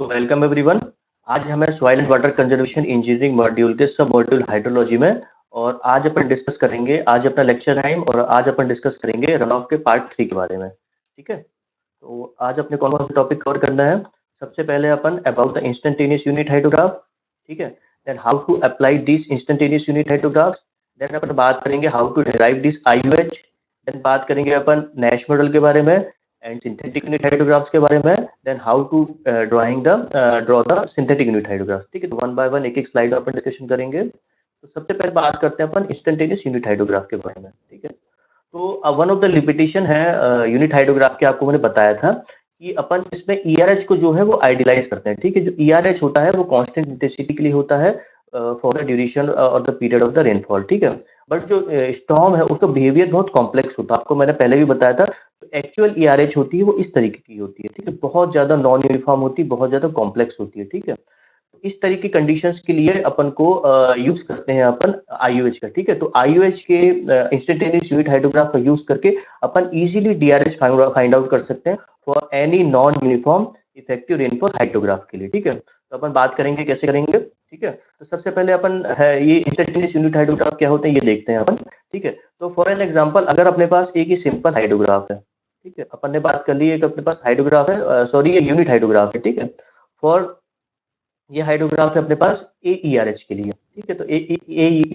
तो welcome everyone. आज हमें soil and water conservation engineering module के सब मॉड्यूल हाइड्रोलॉजी में और आज अपन डिस्कस करेंगे। आज अपना लेक्चर है और आज अपन डिस्कस करेंगे रन ऑफ के पार्ट 3 के बारे में। ठीक है, तो आज अपने कौन कौन से टॉपिक कवर करना है। सबसे पहले अपन about the instantaneous unit hydrograph. ठीक है, then how to apply this instantaneous unit hydrographs. Then अपन बात करेंगे how to derive this IUH. Then बात करेंगे अपन नैश मॉडल के बारे में एंड सिंथेटिक यूनिट हाइड्रोग्राफ्स के बारे में। Then how to draw the synthetic unit hydrographs. ठीक है, तो वन बाय वन एक एक स्लाइड अपन डिस्कशन करेंगे। तो सबसे पहले बात करते हैं अपन इंस्टेंटेनियस यूनिट हाइड्रोग्राफ के बारे में। ठीक है, तो वन ऑफ द लिमिटेशन है यूनिट हाइड्रोग्राफ के, आपको मैंने बताया था कि अपन इसमें ईआरएच को जो है वो आइडियलाइज करते हैं। ठीक है, जो ईआरएच होता है वो कांस्टेंट इंटेंसिटी के लिए होता है फॉर द ड्यूरेशन और the period of the rainfall. ठीक है, बट जो स्टॉर्म है उसका बिहेवियर बहुत कॉम्प्लेक्स होता है, आपको मैंने पहले भी बताया था। एक्चुअल ईआरएच होती है वो इस तरीके की होती है। ठीक है, बहुत ज्यादा नॉन यूनिफॉर्म होती है, बहुत ज्यादा कॉम्प्लेक्स होती है। ठीक है, इस तरह की कंडीशंस के लिए अपन को यूज करते हैं अपन आईयूएच का। ठीक है, तो आईयूएच के इंस्टेंटेनियस यूनिट हाइड्रोग्राफ का यूज करके अपन इजीली डीआरएच फाइंड आउट कर सकते हैं for any non uniform effective rainfall hydrograph के लिए। ठीक है, तो अपन बात करेंगे कैसे करेंगे। ठीक है, तो सबसे पहले अपन है ये इंस्टेंटेनियस यूनिट हाइड्रोग्राफ क्या होते हैं ये देखते हैं अपन। ठीक है, तो फॉर एन एग्जांपल अगर अपने पास एक ही सिंपल हाइड्रोग्राफ है। ठीक है, अपन ने बात कर ली एक अपने पास हाइड्रोग्राफ है, सॉरी ये यूनिट हाइड्रोग्राफ है। ठीक है, फॉर ये हाइड्रोग्राफ है अपने पास ए ई आर एच के लिए। ठीक है, तो ए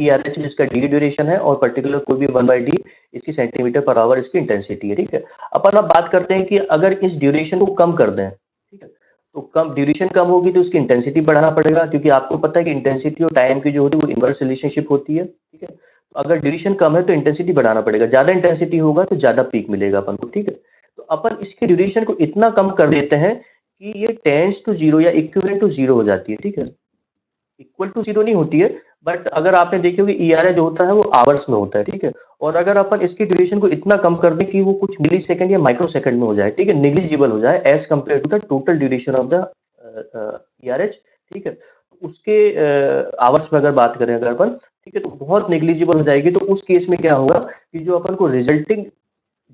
ई आर एच जिसका डी ड्यूरेशन है और पर्टिकुलर कोई भी 1/d इसकी सेंटीमीटर पर आवर इसकी इंटेंसिटी है। ठीक है, अपन अब बात करते हैं कि अगर इस ड्यूरेशन को कम कर दें। ठीक है, तो कम ड्यूरेशन कम होगी तो उसकी इंटेंसिटी बढ़ाना पड़ेगा, क्योंकि आपको पता है कि इंटेंसिटी और टाइम की जो होती है वो इनवर्स रिलेशनशिप होती है। ठीक है, तो अगर ड्यूरेशन कम है तो इंटेंसिटी बढ़ाना पड़ेगा, ज्यादा इंटेंसिटी होगा तो ज्यादा पीक मिलेगा अपन को। ठीक है, तो अपन इसके ड्यूरेशन को इतना कम कर देते हैं कि ये टेंस टू जीरो या इक्विवेलेंट टू जीरो हो जाती है। ठीक है, इक्वल टू जीरो नहीं होती है, बट अगर आपने देखी होगी ईआरए जो होता है वो आवर्स में होता है। ठीक है, और अगर अपन इसकी ड्यूरेशन को इतना कम कर दें कि वो कुछ मिली सेकंड या माइक्रो सेकंड में हो जाए। ठीक है, निग्लिजिबल हो जाए as compared to the total duration of the ERH. ठीक है, उसके आवर्स में अगर बात करें अगर अपन, ठीक है, तो बहुत नेग्लिजिबल हो जाएगी। तो उस केस में क्या होगा कि जो अपन को रिजल्टिंग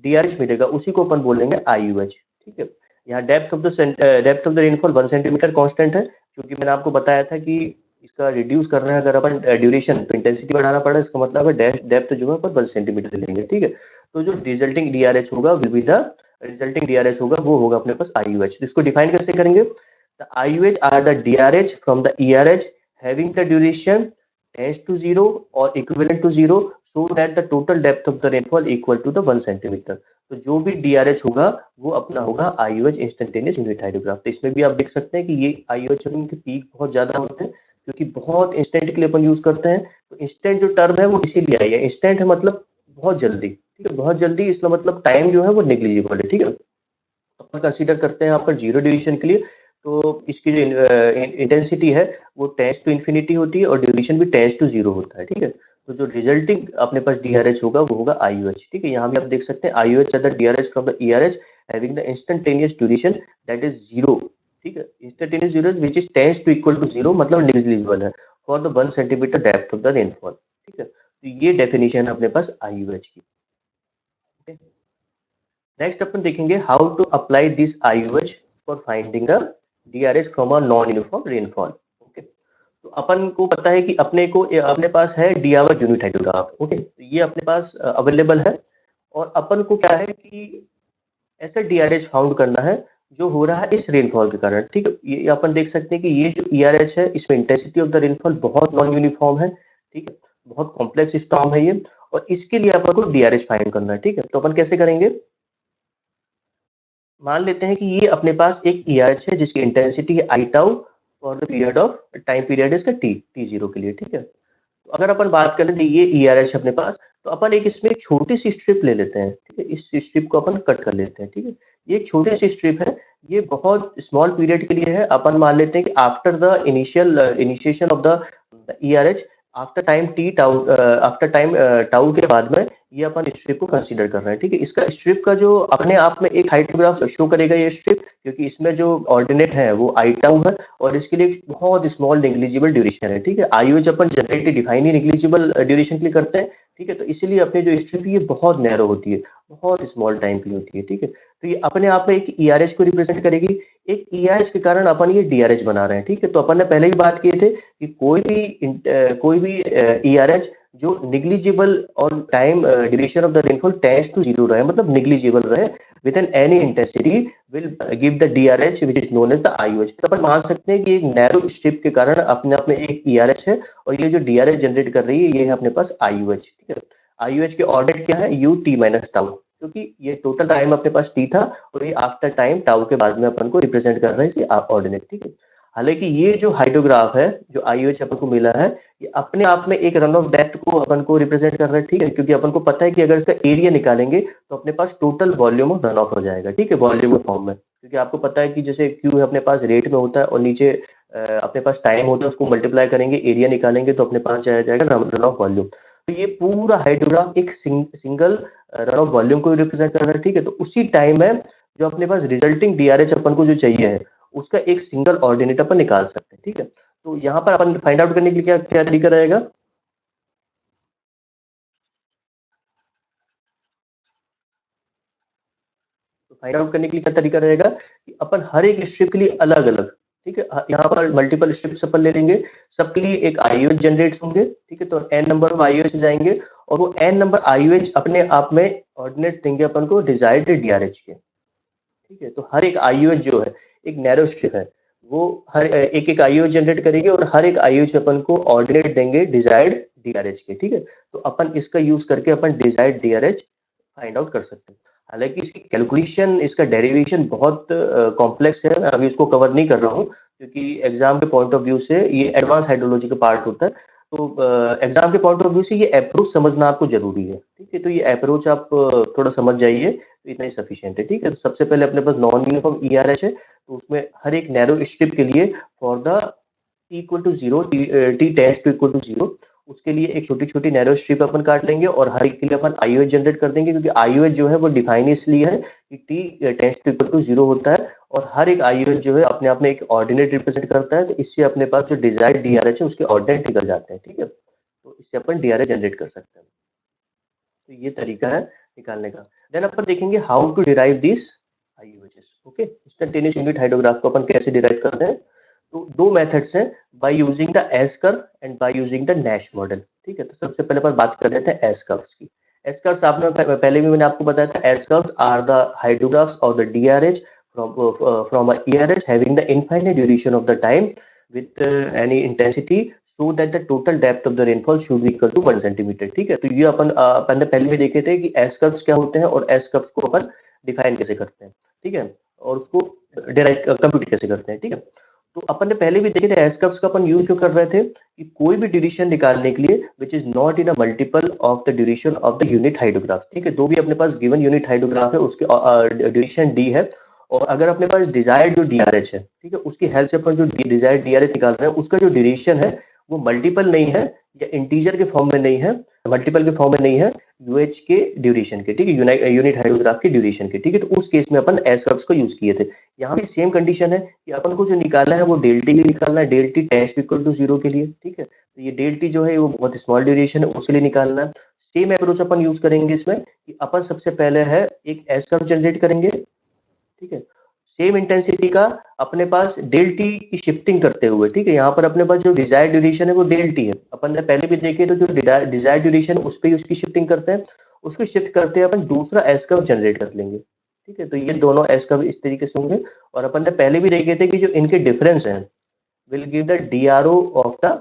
डीआरएच मिलेगा उसी को अपन बोलेंगे आईयूएच। ठीक है, यहाँ depth of the rainfall 1 centimetre constant है, क्योंकि मैंने आपको बताया था कि इसका रिड्यूस करना है अगर अपन ड्यूरेशन तो इंटेंसिटी बढ़ाना पड़ा, इसका मतलब है डैश डेप्थ जो है अपन 1 सेंटीमीटर लेंगे। ठीक है, तो जो रिजल्टिंग डीआरएच होगा विल बी द रिजल्टिंग डीआरएच होगा वो होगा अपने पास आईयूएच। इसको डिफाइन कैसे करेंगे। The IUH are the DRH from the ERH having the duration tends to zero or equivalent to zero so that the total depth of the rainfall equal to the 1 centimetre. तो जो भी डीआरएच होगा वो अपना होगा आईयूएच instantaneous unit hydrograph. तो इसमें भी आप देख सकते हैं कि ये आईयूएच के पीक बहुत ज्यादा होते हैं क्योंकि बहुत इंस्टेंट के लिए अपन यूज करते हैं। तो इंस्टेंट जो टर्म है वो इसीलिए आई है, इंस्टेंट है मतलब बहुत जल्दी। ठीक है, बहुत जल्दी इसका मतलब टाइम जो है वो नेग्लिजिबल है। ठीक है, अपन कंसीडर करते हैं यहाँ पर जीरो ड्यूरेशन के लिए। तो इसकी जो इंटेंसिटी है वो टेंस टू इन्फिनिटी होती है और ड्यूरेशन भी टेंस टू जीरो होता है। ठीक है, तो जो रिजल्टिंग अपने पास डीआरएच होगा वो होगा आईयूएच। ठीक है, यहाँ भी आप देख सकते हैं IUH the DRH from the ERH having the instantaneous duration that is zero. ठीक है, instantaneous zero which is tends to equal to zero मतलब नेग्लिजिबल है for the 1 centimetre depth of the rainfall. ठीक है, तो ये डेफिनेशन है अपने पास आईयूएच की। नेक्स्ट अपन देखेंगे how to apply this IUH for finding the DRH from a non uniform rainfall. Okay, तो अपन को पता है कि अपने पास है डीआवर यूनिट हाइड्रोग्राफ। ओके, तो ये अपने पास अवेलेबल है और अपन को क्या है कि ऐसा डीआरएच फाउंड करना है जो हो रहा है इस रेनफॉल के कारण। ठीक है, ये अपन देख सकते हैं कि ये जो ईआरएच है इसमें इंटेंसिटी ऑफ द रेनफॉल बहुत नॉन यूनिफॉर्म है। ठीक है, बहुत कॉम्प्लेक्स स्टॉर्म है ये, और इसके लिए अपन को डीआरएच फाइंड करना है। ठीक है, तो अपन कैसे करेंगे। मान लेते हैं कि ये अपने पास एक ईआरएच है जिसकी इंटेंसिटी है I tau for the period of time period इसका टी जीरो के लिए। ठीक है, तो अगर अपन बात करें तो ये ईआरएच अपने पास, तो अपन एक इसमें एक छोटी सी स्ट्रिप ले लेते हैं। ठीक है, इस स्ट्रिप को अपन कट कर लेते हैं। ठीक है, ये एक छोटी सी स्ट्रिप है, ये बहुत स्मॉल पीरियड के लिए है। अपन मान लेते हैं कि after the initiation of the ERH after time tau के बाद में ये अपन स्ट्रिप को कंसीडर कर रहे हैं, ठीक है? इसका स्ट्रिप का जो अपने आप में एक हाइड्रोग्राफ शो करेगा ये स्ट्रिप, क्योंकि इसमें जो ऑर्डिनेट है वो आई टाउ है और इसके लिए एक बहुत स्मॉल नेग्लिजिबल ड्यूरेशन है, ठीक है? आईयूएच अपन जनरली डिफाइन ही नेग्लिजिबल ड्यूरेशन के लिए करते हैं, ठीक है? तो इसीलिए अपनी जो स्ट्रिप है ये बहुत नैरो होती है, बहुत स्मॉल टाइम के लिए होती है, ठीक है? तो ये अपने आप में एक ईआरएच को रिप्रेजेंट करेगी, एक ईआरएच के कारण अपन ये डीआरएच बना रहे हैं, ठीक है? तो अपन ने पहले ही बात किए थे कि कोई भी ईआरएच जो नेग्लिजिबल और time duration of the rainfall tends to zero रहे, मतलब नेग्लिजिबल रहे with an any intensity will give the DRH which is known as the IUH. तो अपन मान सकते हैं कि एक नैरो स्ट्रिप के कारण अपने आप में एक ईआरएच है और ये जो डीआरएच जनरेट कर रही है ये है अपने पास आईयूएच, ठीक है? आईयूएच के ऑर्डिनेट क्या है, यू टी माइनस टाउ, क्योंकि ये टोटल टाइम अपने पास टी था और ये आफ्टर टाइम टाउ के बाद में अपन को रिप्रेजेंट कर रहा है इसके ऑर्डिनेट, ठीक है? हालांकि ये जो हाइड्रोग्राफ है जो आईयूएच अपन को मिला है ये अपने आप में एक रन ऑफ डेप्थ को अपन को रिप्रेजेंट कर रहा है, ठीक है? क्योंकि अपन को पता है कि अगर इसका एरिया निकालेंगे तो अपने पास total volume of runoff हो जाएगा, ठीक है? वॉल्यूम के फॉर्म में, क्योंकि आपको पता है कि जैसे क्यू है अपने पास रेट में होता है और नीचे अपने पास टाइम होता है, उसको मल्टीप्लाई करेंगे एरिया निकालेंगे तो अपने पास जाएगा रन ऑफ वॉल्यूम। तो ये पूरा हाइड्रोग्राफ एक सिंगल रन ऑफ वॉल्यूम को रिप्रेजेंट कर रहा है, ठीक है? तो उसी टाइम में जो अपने पास रिजल्टिंग डीआरएच अपन को जो चाहिए है उसका एक सिंगल ऑर्डिनेट अपन निकाल सकते हैं, ठीक है? तो यहाँ पर अपन फाइंड आउट करने के लिए क्या क्या तरीका रहेगा? तो फाइंड आउट करने के लिए क्या तरीका रहेगा कि अपन हर एक स्ट्रिप के लिए अलग अलग, ठीक है? यहाँ पर मल्टीपल स्ट्रिप्स अपन ले लेंगे, सबके लिए एक आईयूएच जनरेट होंगे, ठीक है? तो एन नंबर ऑफ आईयूएच जाएंगे और वो एन नंबर आईयूएच अपने आप में ऑर्डिनेट्स देंगे अपन को डिजायर्ड डीआरएच के, ठीक है? तो हर एक आईयूएच जो है एक नैरो स्ट्रिप है, वो हर एक एक आईयूएच जनरेट करेगी और हर एक आईयूएच अपन को ऑर्डिनेट देंगे डिजायर्ड डीआरएच के, ठीक है? तो अपन इसका यूज करके अपन डिजायर्ड डीआरएच फाइंड आउट कर सकते हैं। हालांकि इसकी कैलकुलेशन इसका डेरिवेशन बहुत कॉम्प्लेक्स है, मैं अभी उसको कवर नहीं कर रहा हूँ क्योंकि एग्जाम के पॉइंट ऑफ व्यू से ये एडवांस हाइड्रोलॉजी का पार्ट होता है। तो एग्जाम के पॉइंट ऑफ व्यू से ये अप्रोच समझना आपको जरूरी है, ठीक है? तो ये अप्रोच आप थोड़ा समझ जाइए तो इतना ही सफिशियंट है, ठीक है? तो सबसे पहले अपने पास नॉन यूनिफॉर्म ईआरएच है, तो उसमें हर एक नैरो स्ट्रिप के लिए for the T equal to zero, T tends to equal to zero, उसके लिए एक छोटी छोटी नैरो स्ट्रिप अपन काट लेंगे और हर एक के लिए अपन आईओएच जनरेट कर देंगे, क्योंकि आईओएच जो है वो डिफाइन इसलिए है कि T tends to equal to zero होता है और हर एक आईओएच जो है अपने आप में एक ऑर्डिनेट रिप्रेजेंट करता है, तो इससे अपने पास जो डिजायर्ड डीआरएच है उसके ऑर्डिनेट निकल जाते हैं, ठीक है? तो इससे अपन डीआरएच जनरेट कर सकते हैं। तो ये तरीका है निकालने का। देन अपन देखेंगे how to derive this IUHs, okay? Instantaneous unit hydrograph को अपन कैसे डिराइव करते हैं? तो दो मेथड्स हैं, bye using the S curve and bye using the Nash model, ठीक है? तो सबसे पहले अपन बात कर लेते हैं एस कर्व्स की। एस कर्व्स आपने पहले भी मैंने आपको बताया था, एस कर्व्स आर द हाइड्रोग्राफ्स और the डीआरएच from a ERH having the infinite duration of the time with any intensity so that the total depth of the rainfall should be equal to 1 centimetre, ठीक है? तो ये अपन ने पहले भी देखे थे कि एस कर्व्स क्या होते हैं और एस कर्व्स को अपन डिफाइन कैसे करते हैं, ठीक है? और उसको डायरेक्ट कंप्यूट कैसे करते हैं, ठीक है? तो अपन ने पहले भी देखे थे एस कर्व्स का अपन यूज क्यों कर रहे थे कि कोई भी ड्यूरेशन निकालने के लिए which is not in a multiple of the duration of the unit hydrograph, ठीक है? दो भी अपने पास गिवन यूनिट हाइड्रोग्राफ है उसके ड्यूरेशन डी है और अगर अपने पास डिजायर्ड जो डीआरएच है, ठीक है, उसकी हेल्प से अपन जो डिजायर्ड डीआरएच निकाल रहे हैं उसका जो ड्यूरेशन है वो मल्टीपल नहीं है या इंटीजर के फॉर्म में नहीं है, मल्टीपल के फॉर्म में नहीं है, यूएच के ड्यूरेशन के, ठीक है? यूनिट हाइड्रोग्राफ के ड्यूरेशन के, ठीक है? तो उस केस में अपन एस कर्व्स को यूज किए थे। यहाँ भी सेम कंडीशन है कि अपन को जो निकालना है वो डेल टी लिए निकालना है, del T tends to equal to zero के लिए, ठीक है? तो ये डेल टी जो है वो बहुत स्मॉल ड्यूरेशन है उसके लिए निकालना है। सेम अप्रोच अपन यूज करेंगे इसमें कि अपन सबसे पहले है एक एस कर्व जनरेट करेंगे, ठीक है? सेम इंटेंसिटी का अपने पास डेल टी की शिफ्टिंग करते हुए, ठीक है? यहाँ पर अपने पास जो डिजायर्ड ड्यूरेशन है वो डेल टी है, अपन ने पहले भी देखे तो जो डिजायर्ड ड्यूरेशन उस पर ही उसकी शिफ्टिंग करते हैं, उसको शिफ्ट करते हैं अपन दूसरा एस कर्व जनरेट कर लेंगे, ठीक है? तो ये दोनों एस कर्व इस तरीके से होंगे और अपन ने पहले भी देखे थे कि जो इनके डिफरेंस है will give the DRO of the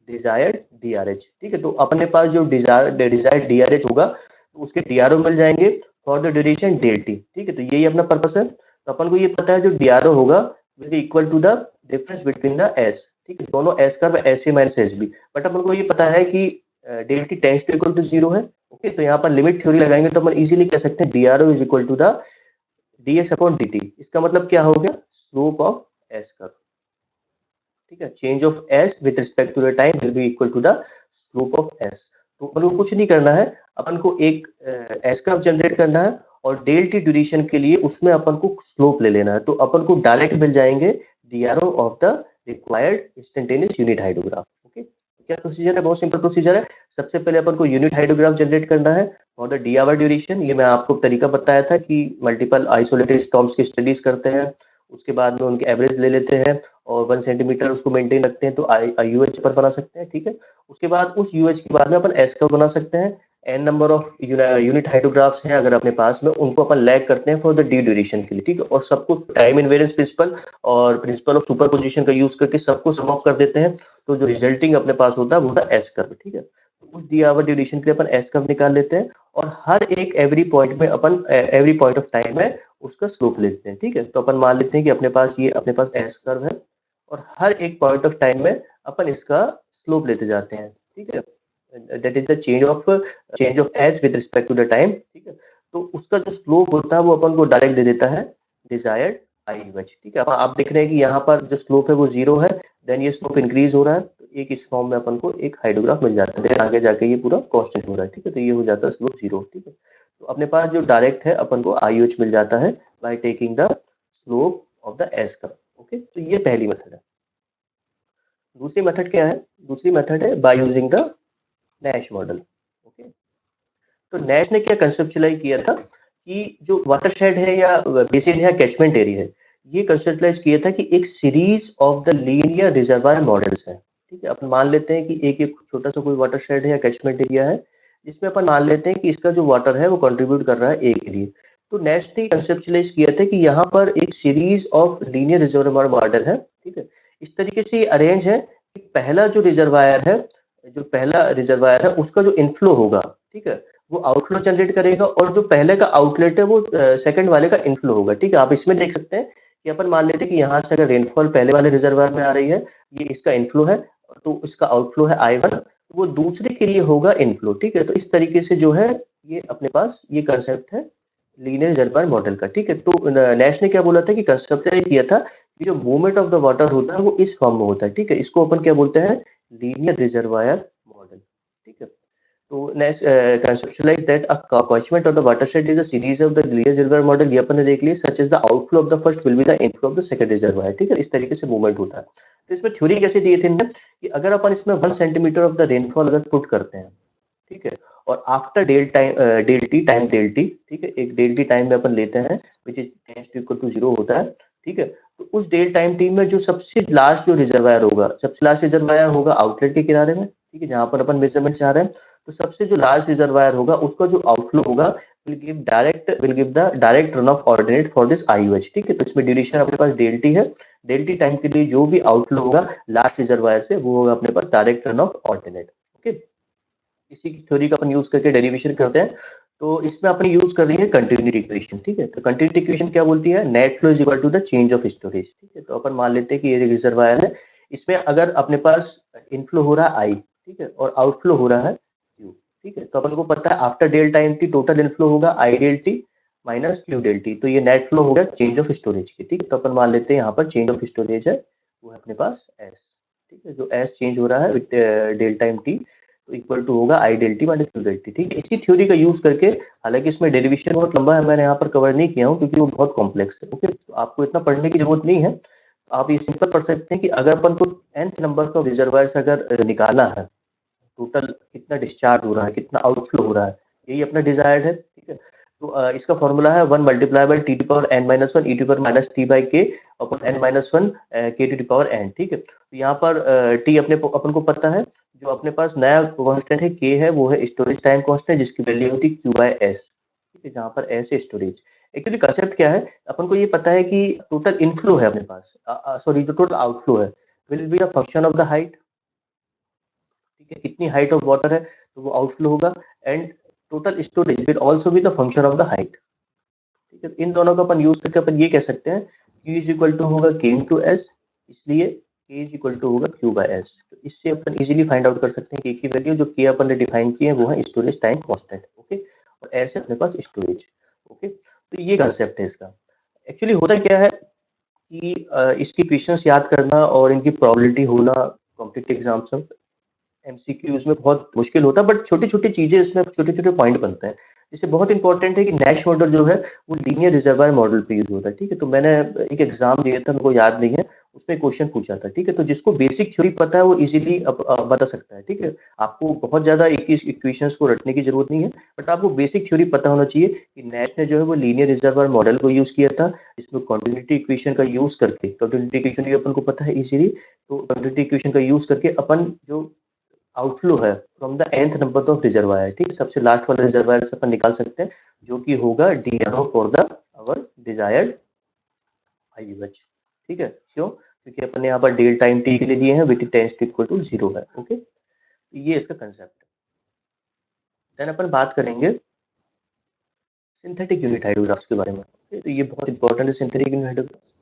desired DRH, ठीक है? तो अपने पास जो डिजायर्ड डीआरएच होगा तो उसके डीआरओ मिल जाएंगे for the duration del T, ठीक है? तो यही अपना पर्पस है। तो अपन को ये पता है जो डीआरओ होगा will be equal to the difference between the S, ठीक है? दोनों एस का S A minus S B, but अपन को ये पता है कि del T tends to equal to zero है, ओके? तो यहाँ पर लिमिट थ्योरी लगाएंगे तो अपन इजीली कह सकते हैं DRO is equal to the D S upon D T. इसका मतलब क्या हो गया, स्लोप ऑफ एस कर्व, ठीक है? Change of S with respect to the time will be equal to the slope of S. तो अपन को कुछ नहीं करना है, अपन को एक एस कर्व जनरेट करना है और डेल टी ड्यूरेशन के लिए उसमें अपन को स्लोप ले लेना है। तो अपन को डायरेक्ट मिल जाएँगे DRO of the required instantaneous unit hydrograph. Okay? क्या प्रोसीजर है? बहुत सिंपल प्रोसीजर है। सबसे पहले अपन को यूनिट हाइड्रोग्राफ जनरेट करना है और द डी आवर ड्यूरेशन, ये मैं आपको तरीका बताया था कि मल्टीपल आइसोलेटेड स्टॉर्म्स की स्टडीज़ करते हैं, उसके बाद में उनके एवरेज ले लेते हैं और 1 सेंटीमीटर उसको मेंटेन रखते हैं, तो यूएच पर बना सकते हैं, ठीक है? उसके बाद उस यूएच के बाद में अपन एस कर्व बना सकते हैं। एन नंबर ऑफ यूनिट हाइड्रोग्राफ्स हैं अगर अपने पास में, उनको अपन लैग करते हैं फॉर द डी ड्यूरेशन के लिए, ठीक है? और सब कुछ टाइम इनवेरियंस प्रिंसिपल और प्रिंसिपल ऑफ सुपरपोजिशन का यूज करके सबको सम ऑफ कर देते हैं, तो जो रिजल्टिंग अपने पास होता है वो होता है एस कर्व, ठीक है? तो उस डी आवर ड्यूरेशन के लिए अपन एस कर्व निकाल लेते हैं और हर एक एवरी पॉइंट में अपन एवरी पॉइंट ऑफ टाइम में उसका स्लोप लेते हैं, ठीक है? तो अपन मान लेते हैं कि अपने पास एस कर्व है और हर एक पॉइंट ऑफ टाइम में अपन इसका स्लोप लेते जाते हैं, ठीक है? That is the change of S with respect to the time, ठीक है? तो उसका जो स्लोप होता है वो अपन को डायरेक्ट दे देता है डिजायर्ड आई इमेज, ठीक है? अब आप देख रहे हैं कि यहाँ पर जो स्लोप है वो 0 है, देन ये स्लोप इंक्रीज हो रहा है, तो एक इस फॉर्म में अपन को एक हाइड्रोग्राफ मिल जाता है, देन आगे जाके ये पूरा कांस्टेंट हो रहा है, ठीक है? तो ये हो जाता है स्लोप 0, ठीक है? तो अपने पास जो डायरेक्ट है अपन को आईयूएच मिल जाता है by taking the slope of the S curve. Okay, तो ये पहली मेथड है। दूसरी मेथड क्या है? दूसरी मेथड है bye using the Nash model. Okay, तो नैश ने क्या कंसेप्चुलाइज किया था कि जो वाटरशेड है या बेसिन है या कैचमेंट एरिया है, ये कंसेप्चुलाइज किया था कि एक series of the linear reservoir models है, ठीक है? अपन मान लेते हैं कि एक छोटा सा कोई वाटरशेड है या कैचमेंट एरिया है, जिसमें अपन मान लेते हैं कि इसका जो वाटर है वो कंट्रीब्यूट कर रहा है ए के लिए। तो नैश ने कंसेप्चुलाइज किया था कि यहाँ पर एक series of linear reservoir model है, ठीक है? इस तरीके से अरेंज है कि पहला रिजर्वायर है उसका जो इनफ्लो होगा, ठीक है, वो आउटफ्लो जनरेट करेगा और जो पहले का आउटलेट है वो सेकंड वाले का इनफ्लो होगा, ठीक है? आप इसमें देख सकते हैं कि अपन मान लेते हैं कि यहाँ से अगर रेनफॉल पहले वाले रिजर्वायर में आ रही है, ये इसका इनफ्लो है, तो इसका आउटफ्लो है I1, वो दूसरे के लिए होगा इनफ्लो, ठीक है? तो इस तरीके से जो है ये अपने पास ये कंसेप्ट है लीनियर रिजर्वायर मॉडल का, ठीक है? तो नैश ने क्या बोला था कि कंसेप्ट ये किया था कि जो मूवमेंट ऑफ द वाटर होता है वो इस फॉर्म में होता है, ठीक है? इसको अपन क्या बोलते हैं? लीनियर रिजर्वायर मॉडल, ठीक है? तो Nash conceptualized that a catchment of the watershed is a series of the linear reservoir model, ये अपन ने देख लिया, such as the outflow of the first will be the inflow of the second reservoir, ठीक है? इस तरीके से movement होता है। तो इसमें थ्योरी कैसे दिए थे इनने कि अगर अपन इसमें 1 सेंटीमीटर ऑफ द रेनफॉल अगर पुट करते हैं, ठीक है? और आफ्टर डेल टी, ठीक है? एक डेल टी टाइम में अपन लेते हैं which is tends to equal to 0 होता है, ठीक है? तो उस डेल टाइम टी में जो सबसे लास्ट जो रिजर्वायर होगा, सबसे लास्ट रिजर्वायर होगा आउटलेट के किनारे में, ठीक है? जहाँ पर अपन मेजरमेंट चाह रहे हैं, तो सबसे जो लास्ट रिजर्वायर होगा उसका जो आउटफ्लो होगा will give the direct runoff ordinate for this IUH, ठीक है? तो इसमें ड्यूरेशन अपने पास डेल टी है, डेल टी टाइम के लिए जो भी आउटफ्लो होगा लास्ट रिजर्वायर से वो होगा अपने पास direct runoff ordinate. Okay, इसी की थ्योरी का अपन यूज करके डेरिवेशन करते हैं। तो इसमें अपन यूज कर रही है कंटिन्यूटी इक्वेशन, ठीक है? तो कंटिन्यूटी इक्वेशन क्या बोलती है? Net flow is equal to the change of storage, ठीक है? तो अपन मान लेते हैं कि ये रिजर्वायर है, इसमें अगर अपने पास इनफ्लो हो रहा है आई, ठीक है, और आउटफ्लो हो रहा है क्यू, ठीक है? तो अपन को पता है after del time T total inflow होगा I del T minus Q del T, तो ये नेट फ्लो हो गया चेंज ऑफ स्टोरेज की, ठीक है? तो अपन मान लेते हैं यहाँ पर चेंज ऑफ स्टोरेज है, वो है अपने पास एस, ठीक है? जो एस चेंज हो रहा है विद डेल टाइम टी, तो इक्वल टू होगा I del T minus Q del T, ठीक है? इसी थ्योरी का यूज करके, हालांकि इसमें डेरिवेशन बहुत लंबा है, मैंने यहाँ पर कवर नहीं किया हूँ क्योंकि वो बहुत कॉम्प्लेक्स है। ओके, तो आपको इतना पढ़ने की जरूरत नहीं है, आप ये सिंपल पढ़ सकते हैं कि अगर अपन को nth नंबर का रिजर्वायर से अगर निकालना है, टोटल कितना डिस्चार्ज हो रहा है, कितना आउटफ्लो हो रहा है, यही अपना डिजायर्ड है, ठीक है? तो इसका फॉर्मूला है 1 multiply by T to power n minus one E to power minus T by K upon n minus one K to power n, ठीक है? तो यहाँ पर टी अपन को पता है, जो अपने पास नया कांस्टेंट है के है, वो है स्टोरेज टाइम कांस्टेंट जिसकी वैल्यू होती है क्यू बाय एस, ठीक है? जहाँ पर एस है स्टोरेज। एक्चुअली कंसेप्ट क्या है, अपन को ये पता है कि टोटल इनफ्लो है अपने पास, सॉरी, जो टोटल आउटफ्लो है will be a function of the height, ठीक है? कितनी हाइट ऑफ वाटर है तो वो आउटफ्लो होगा, and total storage will also be the function of the height, ठीक है? इन दोनों का अपन यूज करके अपन ये कह सकते हैं Q इज इक्वल टू होगा K इंटू एस, इसलिए K इज इक्वल टू होगा Q बाय एस। तो इससे अपन इजीली फाइंड आउट कर सकते हैं K की वैल्यू, जो K अपन ने डिफाइन की है वो है स्टोरेज टाइम कांस्टेंट, ओके? और एस है अपने पास स्टोरेज, ओके? तो ये कंसेप्ट है इसका। एक्चुअली होता क्या है कि इसकी क्वेश्चंस याद करना और इनकी प्रोबेबिलिटी होना कॉम्पिटिटिव एग्जाम्स में एमसीक्यूज़ में बहुत मुश्किल होता है, बट छोटी-छोटी चीज़ें इसमें छोटे-छोटे पॉइंट बनते हैं। जैसे बहुत इंपॉर्टेंट है कि नेक्स्ट मॉडल जो है वो लीनियर रिजर्वायर मॉडल पे यूज़ होता है, ठीक है? तो मैंने एक एग्ज़ाम दिया था, मेरे को याद नहीं है, उसमें क्वेश्चन पूछा था, ठीक है? तो जिसको बेसिक थ्योरी पता है वो ईज़िली बता सकता है, ठीक है? आपको बहुत ज़्यादा इक्कीस इक्वेशंस को रटने की ज़रूरत नहीं है, बट आपको बेसिक थ्योरी पता होना चाहिए कि नेट ने जो है वो लीनियर रिजर्वायर मॉडल को यूज़ किया था, इसमें कंटीन्यूटी इक्वेशन का यूज़ करके कंटीन्यूटी इक्वेशन भी अपन को पता है ईज़िली, तो कंटीन्यूटी इक्वेशन का यूज़ करके अपन जो आउटफ्लो है from the nth number of reservoir, ठीक है? सबसे लास्ट वाला रिजर्वायर से अपन निकाल सकते हैं, जो कि होगा DRO for the hour desired IUH, ठीक है? क्यों? क्योंकि अपन ने यहाँ पर डेल टाइम t के लिए लिए हैं, विच टेंड्स टू इक्वल टू 0 है, ओके? तो ये इसका कंसेप्ट है। देन अपन बात करेंगे सिंथेटिक यूनिट हाइड्रोग्राफ्स के बारे में, ओके? तो ये बहुत इंपॉर्टेंट है सिंथेटिक यूनिट हाइड्रोग्राफ्स।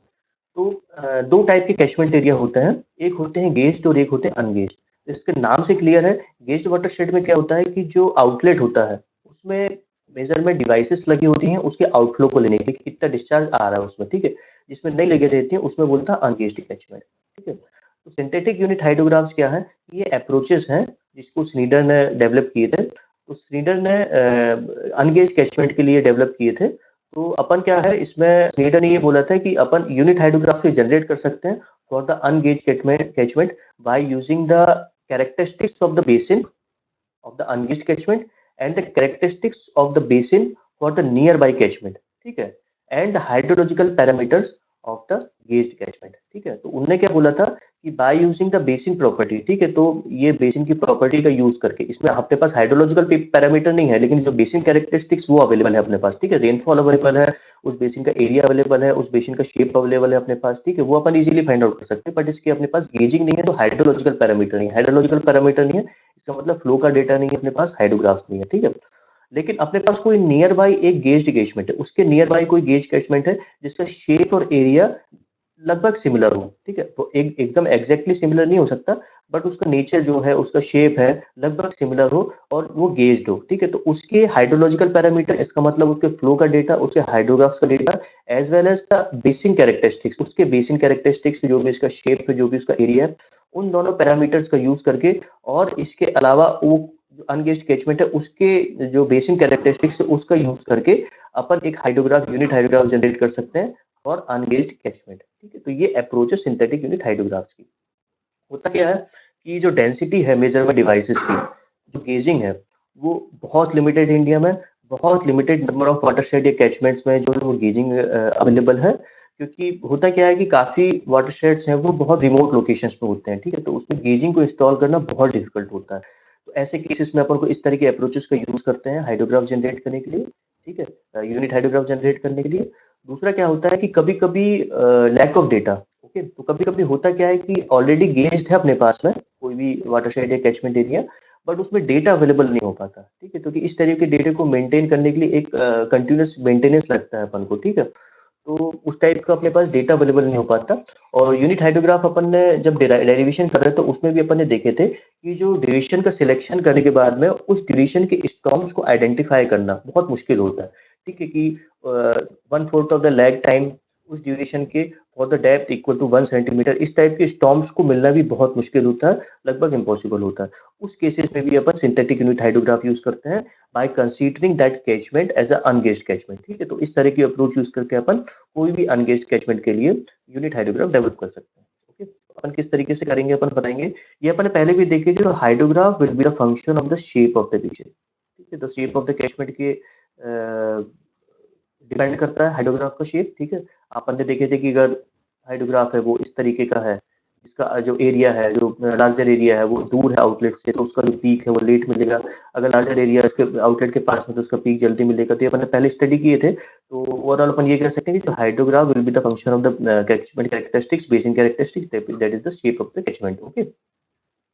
तो 2 टाइप के कैचमेंट एरिया होते हैं, एक होते हैं गेज्ड और एक होते हैं अनगेज्ड। इसके नाम से क्लियर है, गेज्ड वाटरशेड में क्या होता है कि जो आउटलेट होता है, उसमें मेज़रमेंट डिवाइसेस लगी होती हैं उसके आउटफ्लो को लेने के लिए कि कितना डिस्चार्ज आ रहा है उसमें, ठीक है? जिसमें नहीं लगी रहती है उसमें बोलता है अनगेज्ड कैचमेंट, ठीक है? तो सिंथेटिक यूनिट हाइड्रोग्राफ्स क्या है? ये अप्रोचेस हैं जिसको स्नीडर ने डेवलप किए थे। तो स्नीडर ने अनगेज्ड कैचमेंट के लिए डेवलप किए थे। तो अपन क्या है इसमें स्नीडर ने ये बोला था कि अपन यूनिट हाइड्रोग्राफ से जनरेट कर सकते हैं for the ungauged catchment by using the characteristics of the basin of the unused catchment and the characteristics of the basin for the nearby catchment, ठीक है? and the hydrological parameters of the gauged catchment, ठीक है? तो उनने क्या बोला था कि bye using the basin property, ठीक है? तो ये बेसिन की प्रॉपर्टी का यूज करके इसमें अपने पास हाइड्रोलॉजिकल पैरामीटर नहीं है, लेकिन जो बेसिन कैरेक्टरिस्टिक्स वो अवेलेबल है अपने पास, ठीक है? रेनफॉल अवेलेबल है, उस बेसिन का एरिया अवेलेबल है, उस बेसिन का शेप अवेलेबल है अपने पास, ठीक है? वो अपन इजीली फाइंड आउट कर सकते हैं, बट इसके अपने पास गेजिंग नहीं है, तो हाइड्रोलॉजिकल पैरामीटर नहीं है। हाइड्रोलॉजिकल पैरामीटर नहीं है, इसका मतलब फ्लो का डेटा नहीं है अपने पास, हाइड्रोग्राफ्स नहीं है, ठीक है? लेकिन अपने पास कोई नियर बाय एक गेज्ड कैचमेंट है, उसके नियर बाय कोई गेज कैचमेंट है जिसका शेप और एरिया लगभग सिमिलर हो, ठीक है? तो एक एकदम एग्जैक्टली सिमिलर नहीं हो सकता, बट उसका नेचर जो है, उसका शेप है, लगभग सिमिलर हो और वो गेज्ड हो, ठीक है? तो उसके हाइड्रोलॉजिकल पैरामीटर, इसका मतलब उसके फ्लो का डेटा, उसके हाइड्रोग्राफ्स का data, as well as the basin characteristics, उसके बेसिन कैरेक्टरिस्टिक्स जो भी इसका शेप है, जो भी उसका एरिया है, उन दोनों पैरामीटर्स का यूज करके और इसके अलावा वो जो अनगेज्ड कैचमेंट है, उसके जो बेसिन कैरेक्टरिस्टिक्स है, उसका यूज करके अपन एक हाइड्रोग्राफ यूनिट हाइड्रोग्राफ जनरेट कर सकते हैं और अनगेज्ड कैचमेंट, ठीक है? तो ये अप्रोच है सिंथेटिक यूनिट हाइड्रोग्राफ्स की। होता क्या है कि जो डेंसिटी है मेजरमेंट डिवाइसेस की, जो गेजिंग है, वो बहुत लिमिटेड इंडिया में, बहुत लिमिटेड नंबर ऑफ वाटरशेड या कैचमेंट्स में जो है वो गेजिंग अवेलेबल है, क्योंकि होता क्या है कि काफ़ी वाटरशेड्स हैं वो बहुत रिमोट लोकेशंस पे होते हैं, ठीक है? तो उसमें गेजिंग को इंस्टॉल करना बहुत डिफिकल्ट होता है। तो ऐसे केसेस में अपन को इस तरह के अप्रोचेस का यूज़ करते हैं हाइड्रोग्राफ जनरेट करने के लिए, ठीक है? यूनिट हाइड्रोग्राफ जनरेट करने के लिए। दूसरा क्या होता है कि कभी-कभी लैक ऑफ डेटा, ओके? तो कभी-कभी होता क्या है कि ऑलरेडी गेज्ड है अपने पास में, कोई भी वाटरशेड या कैचमेंट एरिया, बट उसमें डेटा अवेलेबल नहीं हो पाता, ठीक है? क्योंकि इस तरह के डेटा को मेंटेन करने के लिए एक कंटीन्यूअस मेंटेनेंस लगता है अपन को, ठीक है? तो उस टाइप का अपने पास डेटा अवेलेबल नहीं हो पाता और यूनिट हाइड्रोग्राफ अपन ने जब डेरिवेशन कर रहे थे तो उसमें भी अपन ने देखे थे कि जो ड्यूरेशन का सिलेक्शन करने के बाद में उस ड्यूरेशन के स्टॉर्म्स को आइडेंटिफाई करना बहुत मुश्किल होता है, ठीक है? कि 1/4 ऑफ द लैग टाइम उस ड्यूरेशन के for the depth equal to 1 centimetre, इस टाइप के स्टॉर्म्स को मिलना भी बहुत मुश्किल होता है, लगभग इम्पॉसिबल होता है। उस केसेस में भी अपन सिंथेटिक यूनिट हाइड्रोग्राफ यूज़ करते हैं by considering that catchment as a ungauged catchment, ठीक है? तो इस तरह की अप्रोच यूज़ करके अपन कोई भी अनगेज्ड कैचमेंट के लिए यूनिट हाइड्रोग्राफ डेवलप कर सकते हैं, ओके? तो अपन किस तरीके से करेंगे अपन बताएँगे। ये अपन ने पहले भी देखे थे, तो hydrograph will be the function of the shape of the region, ठीक है? तो शेप ऑफ द कैचमेंट के डिपेंड करता है हाइड्रोग्राफ का शेप, ठीक है? अपन ने देखे थे कि अगर हाइड्रोग्राफ है वो इस तरीके का है, इसका जो एरिया है, जो लार्जर एरिया है वो दूर है आउटलेट से, तो उसका जो पीक है वो लेट मिलेगा। अगर लार्जर एरिया इसके आउटलेट के पास में तो उसका पीक जल्दी मिलेगा। तो ये अपन ने पहले स्टडी किए थे। तो ओवरऑल अपन ये कह सकते हैं कि जो hydrograph will be the function of the catchment characteristics, basin characteristics, that is the shape of the catchment, okay?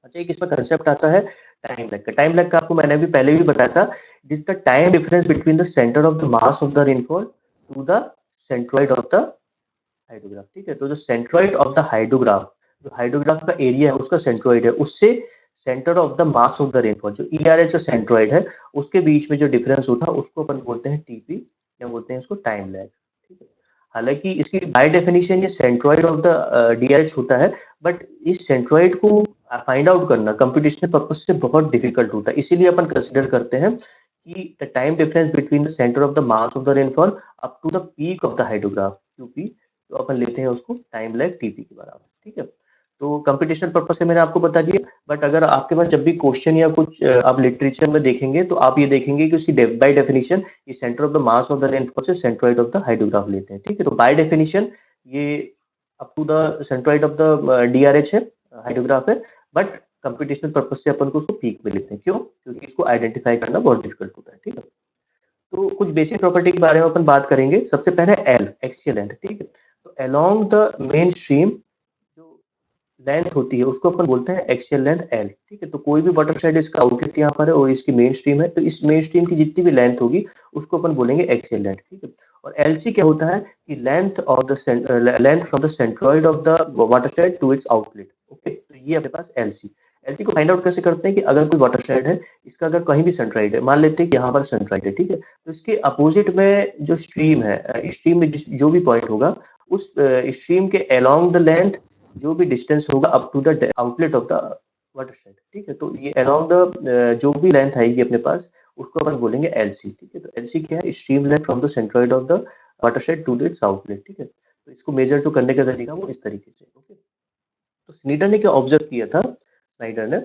अच्छा, एक इसमें कांसेप्ट आता है टाइम लैग का। टाइम लैग का आपको मैंने भी पहले भी बताया था, it is the time difference between the centre of the mass of the rainfall to the centroid of the hydrograph, ठीक है? तो जो सेंट्रोइड ऑफ द हाइड्रोग्राफ, जो हाइड्रोग्राफ का एरिया है उसका सेंट्रोइड है, उससे centre of the mass of the rainfall जो ईआरएच का सेंट्रोइड है, उसके बीच में जो डिफरेंस होता है उसको अपन बोलते हैं टीपी या बोलते हैं इसको टाइम लैग, ठीक है? हालाँकि इसकी बाय डेफिनिशन ये सेंट्रोइड ऑफ द डीआरएच होता है, बट इस सेंट्रोइड को फाइंड आउट करना कंप्यूटेशनल पर्पज से बहुत डिफिकल्ट होता है। इसीलिए अपन कंसीडर करते हैं कि the time difference between the centre of the mass of the rainfall up to the peak of the hydrograph QP, तो अपन लेते हैं उसको टाइम लैग टीपी के बराबर, ठीक है। तो कंप्यूटेशनल पर्पज से मैंने आपको बता दिया, बट अगर आपके पास जब भी क्वेश्चन या कुछ आप लिटरेचर में देखेंगे तो आप ये देखेंगे कि उसकी बाय डेफिनेशन ये centre of the mass of the rainfall से सेंट्रोइड ऑफ द हाइड्रोग्राफ लेते हैं, ठीक है। तो बाय डेफिनेशन ये up to the centroid of the DRH है, हाइड्रोग्राफ है, बट कंप्यूटेशनल पर्पज से अपन को उसको पीक में लेते हैं। क्यों? क्योंकि इसको आइडेंटिफाई करना बहुत डिफिकल्ट होता है, ठीक है। तो कुछ बेसिक प्रॉपर्टी के बारे में अपन बात करेंगे। सबसे पहले एल एक्सियल लेंथ, ठीक है। तो अलोंग द मेन स्ट्रीम जो लेंथ होती है उसको अपन बोलते हैं एक्सियल लेंथ एल, ठीक है। तो कोई भी वाटरशेड इसका आउटलेट यहाँ पर है और इसकी मेन स्ट्रीम है, तो इस मेन स्ट्रीम की जितनी भी लेंथ होगी उसको अपन बोलेंगे एक्सियल लेंथ, ठीक है। और एलसी क्या होता है कि length of the length from the centroid of the watershed to its outlet, okay. तो ये अपने पास एलसी। एलसी को फाइंड आउट कैसे करते हैं कि अगर कोई वाटरशेड है, इसका अगर कहीं भी सेंट्राइड है, मान लेते हैं कि यहाँ पर सेंट्राइड है, ठीक है। तो इसके अपोजिट में जो स्ट्रीम है, स्ट्रीम में जो भी पॉइंट होगा उस स्ट्रीम के अलोंग द लेंथ जो भी डिस्टेंस होगा up to the outlet of the watershed, ठीक है। तो ये अलोंग द जो भी लेंथ आएगी अपने पास उसको अपन बोलेंगे एलसी, ठीक है। तो एलसी क्या है? Stream length from the centroid of the watershed to its outlet, ठीक है। तो इसको मेजर जो करने का तरीका वो इस तरीके से, ओके। तो स्नीडर ने क्या ऑब्जर्व किया था? स्नाइडर ने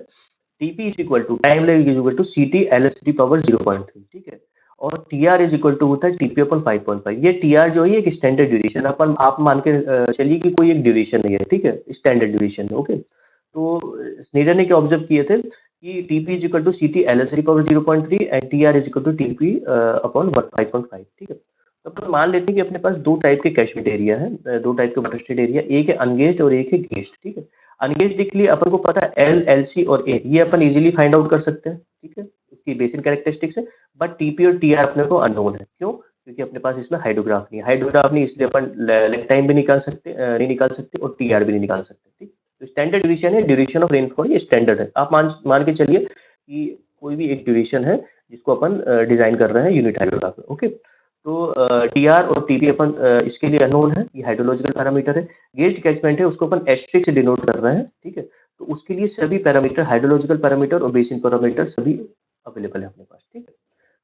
TP is equal to time lag is equal to CT L S T power 0.3, ठीक है। और टीआर इज इक्वल टू होता है टीपी अपन 5.5। ये टीआर जो है ये एक स्टैंडर्ड ड्यूरेशन अपन आप मान के चलिए कि कोई एक ड्यूरेशन नहीं है, ठीक है, स्टैंडर्ड ड्यूरेशन है, ओके। तो स्नीडर ने क्या ऑब्जर्व किए थे कि TP is equal to CT L S T power 0.3 and TR is equal to TP upon 5.5, ठीक है। तो अपन मान लेते हैं कि अपने पास दो टाइप के कैचमेंट एरिया है, दो टाइप के वाटर स्टेट एरिया, एक है अनगेज्ड और एक है गेज्ड, ठीक है। अनगेज्ड के लिए अपन को पता है एल एल सी और ए, ये अपन इजीली फाइंड आउट कर सकते हैं, ठीक है, उसकी बेसिक कैरेक्टरिस्टिक्स है। बट टीपी और टीआर अपने को अननोन है। क्यों? क्योंकि अपने पास इसमें हाइड्रोग्राफ नहीं है। हाइड्रोग्राफ नहीं इसलिए अपन लेग टाइम भी निकाल सकते नहीं निकाल सकते और टीआर भी नहीं निकाल सकते, ठीक। तो स्टैंडर्ड ड्यूरेशन है, ड्यूरेशन ऑफ रेनफॉल ये स्टैंडर्ड है। आप मान मान के चलिए कि कोई भी एक ड्यूरेशन है जिसको अपन डिजाइन कर रहे हैं यूनिट हाइड्रोग्राफ में, ओके। तो टीआर और टीपी अपन इसके लिए अननोन है, ये हाइड्रोलॉजिकल पैरामीटर है। गेज्ड कैचमेंट है उसको अपन एस्टेरिक से डिनोट कर रहे हैं, ठीक है। तो उसके लिए सभी पैरामीटर हाइड्रोलॉजिकल पैरामीटर और बेसिन पैरामीटर सभी अवेलेबल है अपने पास, ठीक है।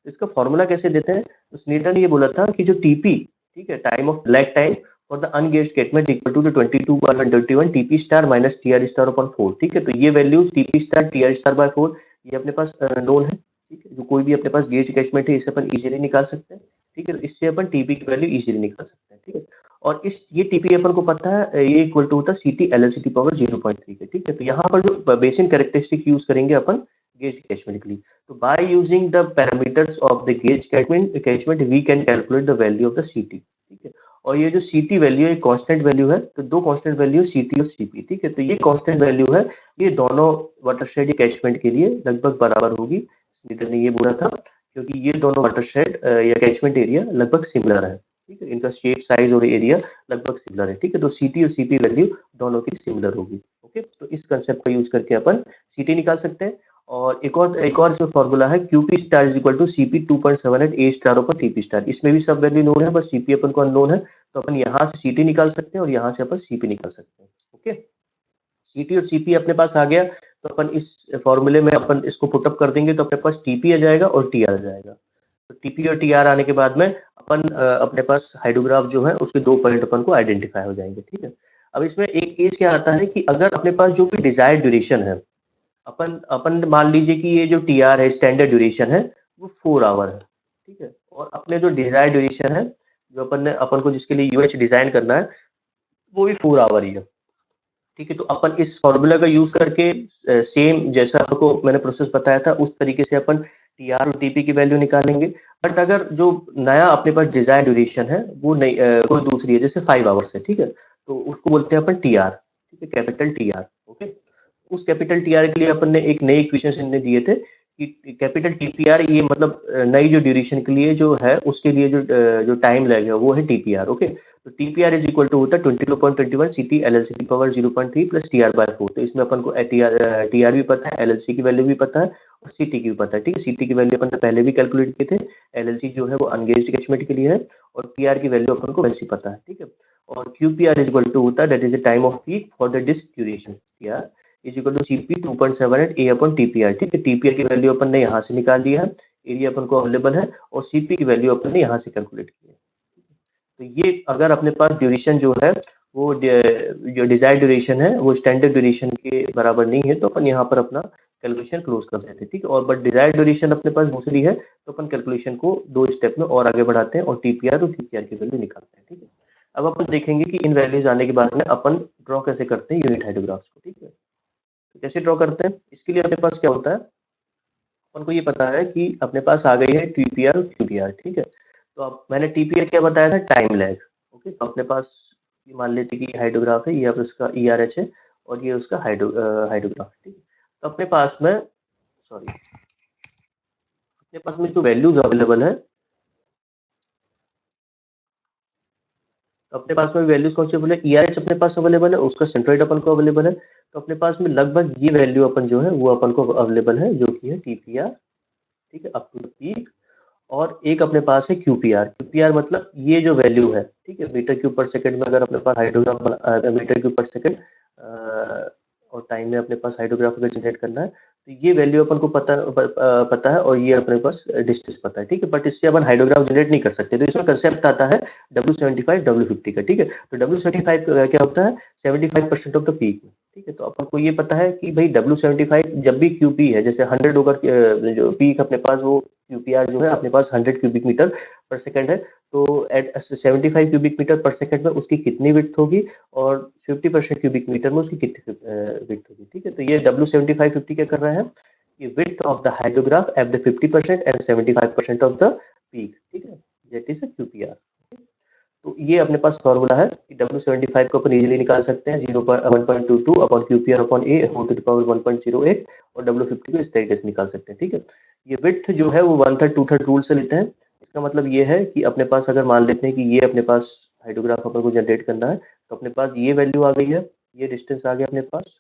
तो इसका फॉर्मूला कैसे देते हैं? तो स्नीडर ने ये बोला था कि जो टीपी, ठीक है, time of lag time for the ungauged catchment equal to 22/21 TP star minus TR star upon 4, ठीक है। तो ये values TP star TR star by 4 ये अपने पास नोन है, ठीक है। जो कोई भी अपने पास गेज्ड कैचमेंट है इसे अपन इजीली निकाल सकते हैं, ठीक है। तो इससे अपन टीपी की वैल्यू इजीली निकाल सकते हैं, ठीक है। और इस ये टीपी अपन को पता है ये इक्वल टू होता है सीटी एलएलसीटी पावर 0.3 के, ठीक है। तो यहाँ पर जो बेसिक कैरेक्टरिस्टिक यूज करेंगे अपन गेज्ड कैचमेंट के लिए, तो by using the parameters of the gauge catchment we can calculate the value of the CT, ठीक है। और ये जो सीटी वैल्यू है कांस्टेंट वैल्यू है, तो दो कांस्टेंट वैल्यू सीटी और सीपी, ठीक है। तो ये कांस्टेंट वैल्यू है, ये दोनों वाटरशेड कैचमेंट के लिए लगभग बराबर होगी। स्नीडर ने ये बोला था क्योंकि ये दोनों वाटरशेड या कैचमेंट एरिया लगभग सिमिलर है, ठीक है। इनका शेप साइज और एरिया लगभग सिमिलर है, ठीक है। तो सीटी और सीपी वैल्यू दोनों की सिमिलर होगी, ओके। तो इस कंसेप्ट का यूज करके अपन सीटी निकाल सकते हैं। और एक और इसमें फॉर्मूला है QP star is equal to CP 2.78 A star over TP star. इसमें भी सब वैल्यू नोन है, बस सीपी अपन को अननोन है। तो अपन यहाँ से सीटी निकाल सकते हैं और यहाँ से अपन सीपी निकाल सकते हैं, ओके। सीटी और सीपी अपने पास आ गया, तो अपन इस फॉर्मूले में अपन इसको पुटअप कर देंगे तो अपने पास टीपी आ जाएगा और टीआर आ जाएगा। तो टीपी और टीआर आने के बाद में अपन अपने पास हाइड्रोग्राफ जो है उसके दो पॉइंट अपन को आइडेंटिफाई हो जाएंगे, ठीक है। अब इसमें एक केस क्या आता है कि अगर अपने पास जो भी डिजायर्ड ड्यूरेशन है, अपन अपन मान लीजिए कि ये जो टीआर है स्टैंडर्ड ड्यूरेशन है वो 4 आवर है, ठीक है। और अपने जो डिजायर्ड ड्यूरेशन है जो अपन को जिसके लिए यूएच डिजाइन करना है वो भी 4 आवर ही है, ठीक है। तो अपन इस फॉर्मूला का यूज करके सेम जैसा आपको मैंने प्रोसेस बताया था उस तरीके से अपन टीआर और टीपी की वैल्यू निकालेंगे। बट अगर जो नया अपने पास डिजायर ड्यूरेशन है वो नहीं कोई दूसरी है जैसे 5 आवर्स है, ठीक है। तो उसको बोलते हैं अपन टीआर, ठीक है, कैपिटल टीआर, ओके। उस कैपिटल टीआर के लिए अपन ने एक नए इक्वेशन इनने दिए थे कि कैपिटल टीपीआर ये मतलब नई जो ड्यूरेशन के लिए जो है उसके लिए जो टाइम लैग है वो है टीपीआर, ओके। तो टीपीआर इज इक्वल टू होता है 22.21 CT LLC power 0.3 plus TR by 4। तो इसमें अपन को टीआर भी पता है, एलएलसी की वैल्यू भी पता है और सीटी की भी पता है, ठीक है। सीटी की वैल्यू अपन ने पहले भी कैलकुलेट किए थे, एलएलसी जो है वो अनगेज्ड कैचमेंट के लिए है और टीआर की वैल्यू अपन को वैसे ही पता है, ठीक है। और क्यूपीआर इज इक्वल टू होता है that is the time of peak for the disk duration, is equal to CP 2.78 A upon TPR. ठीक है, टीपीआर की वैल्यू अपन ने यहाँ से निकाल लिया है, एरिया अपन को अवेलेबल है और सीपी की वैल्यू अपन ने यहाँ से कैलकुलेट की है। तो ये अगर अपने पास ड्यूरेशन जो है वो जो डिजायर्ड ड्यूरेशन है वो स्टैंडर्ड ड्यूरेशन के बराबर नहीं है, तो अपन यहाँ पर अपना कैलकुलेशन क्लोज कर देते हैं। ठीक है, और बट डिजायर्ड ड्यूरेशन अपने पास दूसरी है, तो अपन कैलकुलेशन को 2 स्टेप में और आगे बढ़ाते हैं और टीपीआर और क्यूपीआर की वैल्यू निकालते हैं। ठीक है, अब अपन देखेंगे कि इन वैल्यूज आने के बाद में अपन ड्रॉ कैसे करते हैं यूनिट हाइड्रोग्राफ्स को। ठीक है, तो कैसे ड्रॉ करते हैं, इसके लिए अपने पास क्या होता है, अपन को ये पता है कि अपने पास आ गई है टीपीआर और क्यूपीआर। ठीक है, तो अब मैंने टीपीआर क्या बताया था, टाइम लैग। ओके, तो अपने पास ये मान लेते हैं कि हाइड्रोग्राफ है, ये अब उसका ईआरएच है और ये उसका हाइड्रोग्राफ। ठीक है, तो अपने पास में सॉरी अपने पास में जो वैल्यूज अवेलेबल है, तो अपने पास में वैल्यूज कौन सी अवेलेबल है, ईआरएच अपने पास अवेलेबल है, उसका सेंट्रोइड अपन को अवेलेबल है। तो अपने पास में लगभग ये वैल्यू अपन जो है वो अपन को अवेलेबल है, जो कि है टीपीआर। ठीक है, अप टू द पीक। और एक अपने पास है क्यूपीआर। क्यूपीआर मतलब ये जो वैल्यू है, ठीक है, मीटर क्यूब पर सेकंड में अगर अपने पास मीटर क्यूब पर सेकंड और टाइम में अपने पास हाइड्रोग्राफ अगर जनरेट करना है, तो ये वैल्यू अपन को पता है और ये अपने पास डिस्टेंस पता है। ठीक है, बट इससे अपन हाइड्रोग्राफ जनरेट नहीं कर सकते, तो इसमें कंसेप्ट आता है W75 W50 का। ठीक है, तो W75 क्या होता है, 75% ऑफ द पीक। ठीक है, तो अपन को ये पता है कि भाई W75 जब भी क्यूपी है, जैसे 100 ओवर जो पीक अपने पास वो क्यूपीआर जो है अपने पास 100 क्यूबिक मीटर पर सेकंड है, तो एट 75 क्यूबिक मीटर पर सेकंड में उसकी कितनी विड्थ होगी और 50% क्यूबिक मीटर में उसकी कितनी विड्थ होगी। ठीक है, तो ये W75 50 क्या कर रहा है, ये width of the hydrograph at the 50% and 75% of the peak. ठीक है, दैट इज अ क्यूपीआर। तो ये अपने पास फॉर्मूला है कि W75 को अपन इजीली निकाल सकते हैं, 1.22 upon QPR upon A whole to the power 1.08, और W50 को इस तरीके से निकाल सकते हैं। ठीक है, ये विड्थ जो है वो 1/3 2/3 रूल से लेते हैं। इसका मतलब ये है कि अपने पास अगर मान लेते हैं कि ये अपने पास हाइड्रोग्राफ अपन को जनरेट करना है, तो अपने पास ये वैल्यू आ गई है, ये डिस्टेंस आ गया अपने पास,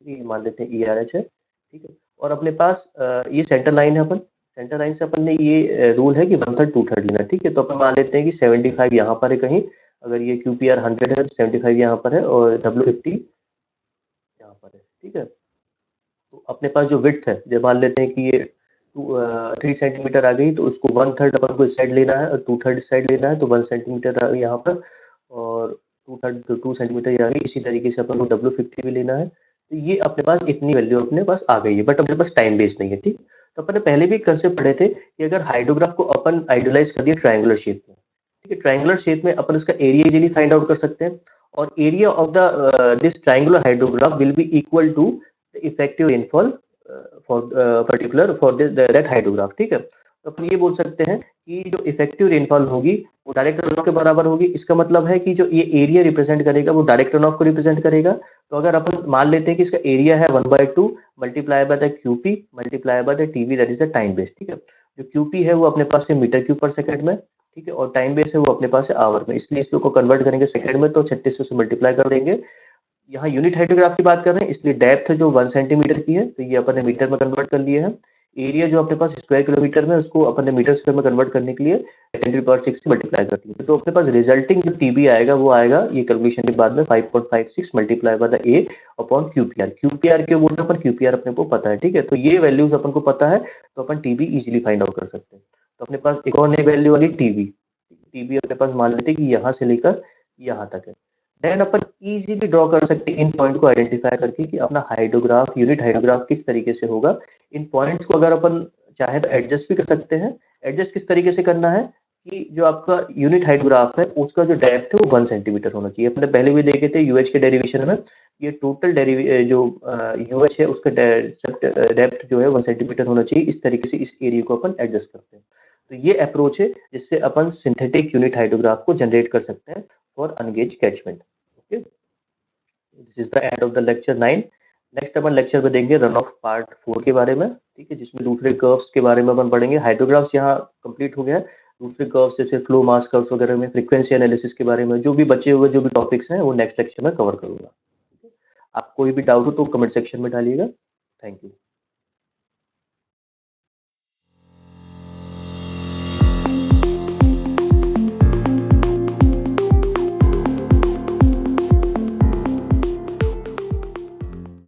ये मान लेते हैं ERH है। ठीक है, और अपने पास ये सेंटर लाइन है, अपन सेंटर लाइन से अपन ने ये रूल है कि 1/3 2/3 लेना है। ठीक है, तो अपन मान लेते हैं कि 75 यहाँ पर है कहीं, अगर ये क्यूपीआर 100 है, 75 यहाँ पर है और W50 यहाँ पर है। ठीक है, तो अपने पास जो विड्थ है, जब मान लेते हैं कि ये 3 सेंटीमीटर आ गई, तो उसको 1/3 अपन को इस साइड लेना है और 2/3 इस साइड लेना है, तो 1 सेंटीमीटर आ गई यहाँ पर और 2 सेंटीमीटर ये आ गई। इसी तरीके से अपन को W50 भी लेना है। तो ये अपने पास इतनी वैल्यू अपने पास आ गई है, बट अपने पास टाइम बेस नहीं है। ठीक, तो अपन ने पहले भी कंसेप्ट पढ़े थे कि अगर हाइड्रोग्राफ को अपन आइडियलाइज कर दिया ट्रायंगुलर शेप में, ठीक है, ट्रायंगुलर शेप में अपन इसका एरिया इजीली फाइंड आउट कर सकते हैं, और area of the this triangular hydrograph will be equal to the effective rainfall for particular for that hydrograph. ठीक है, तो अपन ये बोल सकते हैं कि जो इफेक्टिव रेनफॉल होगी वो डायरेक्ट रन ऑफ के बराबर होगी। इसका मतलब है कि जो ये एरिया रिप्रेजेंट करेगा वो डायरेक्ट रन ऑफ को रिप्रेजेंट करेगा। तो अगर अपन मान लेते हैं कि इसका एरिया है 1/2 multiply by the QP multiply by the TV, that is the time base. ठीक है, जो क्यूपी है वो अपने पास है मीटर क्यूब पर सेकंड में। ठीक है, और टाइम बेस है वो अपने पास है आवर में, इसलिए इसको कन्वर्ट करेंगे सेकंड में, तो 3600 से मल्टीप्लाई कर देंगे। यहाँ यूनिट हाइड्रोग्राफ की बात कर रहे हैं, इसलिए डेप्थ जो 1 सेंटीमीटर की है, तो ये अपन ने मीटर में कन्वर्ट कर लिए है। एरिया जो अपने पास स्क्वायर किलोमीटर में, उसको अपन ने मीटर स्क्वायर में कन्वर्ट करने के लिए 10⁶ से मल्टीप्लाई कर दिया, तो अपने पास रिजल्टिंग जो टीबी आएगा वो आएगा ये कैलकुलेशन के बाद में 5.56 multiply by the A upon QPR. QPR क्यों बोल रहे हैं अपन, क्यूपीआर अपने को पता है। ठीक है, तो ये वैल्यूज अपन को पता है, तो अपन टीबी इजिली फाइंड आउट कर सकते हैं। तो अपने पास एक और नई वैल्यू वाली टीबी, टीबी अपने पास मान लेते हैं कि यहाँ से लेकर यहाँ तक है। देन अपन इजीली ड्रॉ कर सकते हैं इन पॉइंट को आइडेंटिफाई करके कि अपना हाइड्रोग्राफ यूनिट हाइड्रोग्राफ किस तरीके से होगा। इन पॉइंट्स को अगर अपन चाहे तो एडजस्ट भी कर सकते हैं। एडजस्ट किस तरीके से करना है कि जो आपका यूनिट हाइड्रोग्राफ है उसका जो डेप्थ है वो 1 सेंटीमीटर होना चाहिए। अपने पहले भी देखे थे यूएच के डेरिवेशन में, ये टोटल जो यूएच है उसका डेप्थ जो है 1 सेंटीमीटर होना चाहिए। इस तरीके से इस एरिया को अपन एडजस्ट करते हैं। तो ये अप्रोच है जिससे अपन सिंथेटिक यूनिट हाइड्रोग्राफ को जनरेट कर सकते हैं for ungauged catchment. Okay, this is the end of the lecture 9। Next अपन लेक्चर में देंगे रन ऑफ पार्ट 4 के बारे में। ठीक है, जिसमें दूसरे कर्व्स के बारे में अपन पढ़ेंगे। हाइड्रोग्राफ्स यहाँ कंप्लीट हो गया है, दूसरे कर्व्स जैसे फ्लो मास कर्व्स वगैरह में, फ्रीक्वेंसी एनालिसिस के बारे में जो भी बचे हुए जो भी टॉपिक्स हैं वो नेक्स्ट लेक्चर में कवर करूंगा। आप कोई भी डाउट हो तो कमेंट सेक्शन में डालिएगा। Thank you.